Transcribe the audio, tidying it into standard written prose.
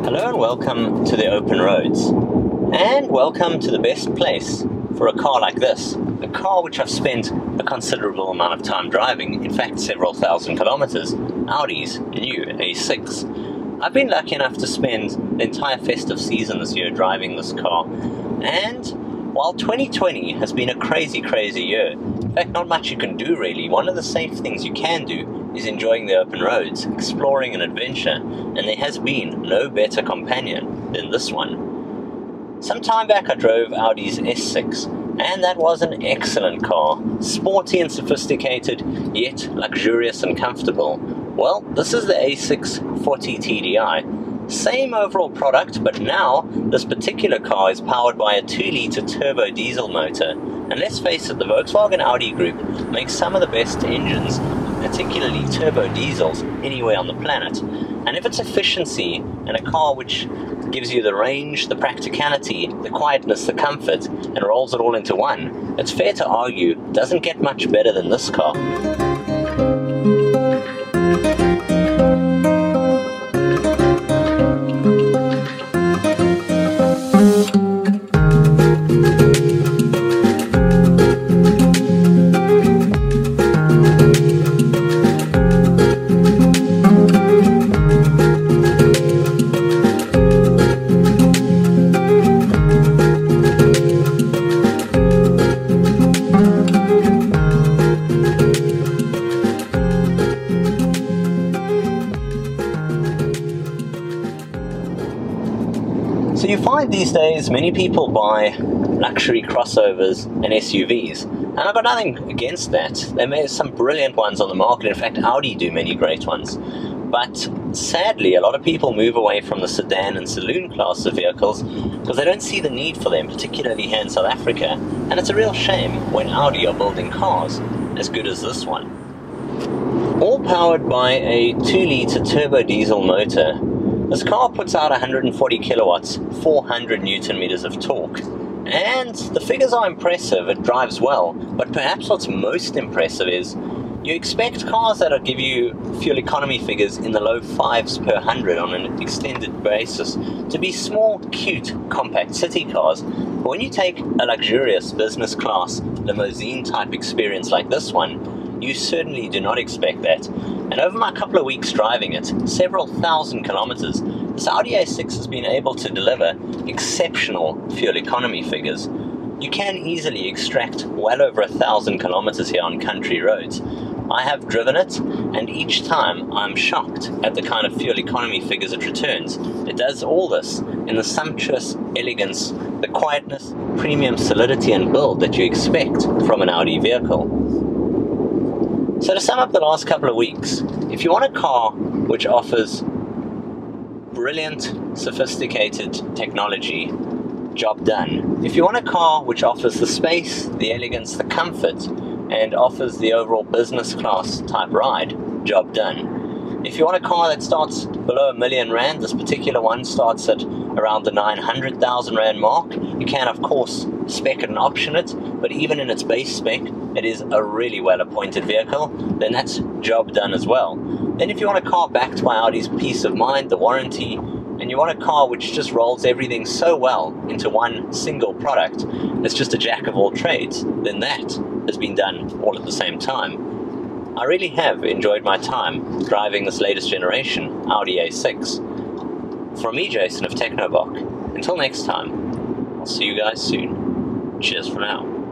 Hello and welcome to the open roads, and welcome to the best place for a car like this, a car which I've spent a considerable amount of time driving, in fact several thousand kilometers, Audi's new A6. I've been lucky enough to spend the entire festive season this year driving this car, and while 2020 has been a crazy year, in fact not much you can do really. One of the safe things you can do is enjoying the open roads, exploring an adventure, and there has been no better companion than this one. Some time back I drove Audi's A6, and that was an excellent car, sporty and sophisticated, yet luxurious and comfortable. Well, this is the A6 40 TDI. Same overall product, but now this particular car is powered by a 2-litre turbo diesel motor. And let's face it, the Volkswagen Audi group makes some of the best engines, particularly turbo diesels, anywhere on the planet. And if it's efficiency and a car which gives you the range, the practicality, the quietness, the comfort, and rolls it all into one, it's fair to argue it doesn't get much better than this car. So you find these days many people buy luxury crossovers and SUVs, and I've got nothing against that. There may be some brilliant ones on the market. In fact, Audi do many great ones. But sadly, a lot of people move away from the sedan and saloon class of vehicles because they don't see the need for them, particularly here in South Africa. And it's a real shame when Audi are building cars as good as this one. All powered by a 2-litre turbo diesel motor, this car puts out 140 kilowatts, 400 newton meters of torque. And the figures are impressive, it drives well, but perhaps what's most impressive is you expect cars that'll give you fuel economy figures in the low 5s per 100 on an extended basis to be small, cute, compact city cars. But when you take a luxurious business class limousine type experience like this one, you certainly do not expect that. And over my couple of weeks driving it, several thousand kilometers, this Audi A6 has been able to deliver exceptional fuel economy figures. You can easily extract well over 1,000 kilometers here on country roads. I have driven it, and each time I'm shocked at the kind of fuel economy figures it returns. It does all this in the sumptuous elegance, the quietness, premium solidity and build that you expect from an Audi vehicle. So to sum up the last couple of weeks, if you want a car which offers brilliant, sophisticated technology, job done. If you want a car which offers the space, the elegance, the comfort, and offers the overall business class type ride, job done. If you want a car that starts below R1,000,000, this particular one starts at around the 900,000 Rand mark. You can of course spec it and option it, but even in its base spec, it is a really well appointed vehicle, then that's job done as well. Then if you want a car backed by Audi's peace of mind, the warranty, and you want a car which just rolls everything so well into one single product, it's just a jack of all trades, then that has been done all at the same time. I really have enjoyed my time driving this latest generation Audi A6. From me, Jason of TechnoBok, until next time, I'll see you guys soon. Cheers for now.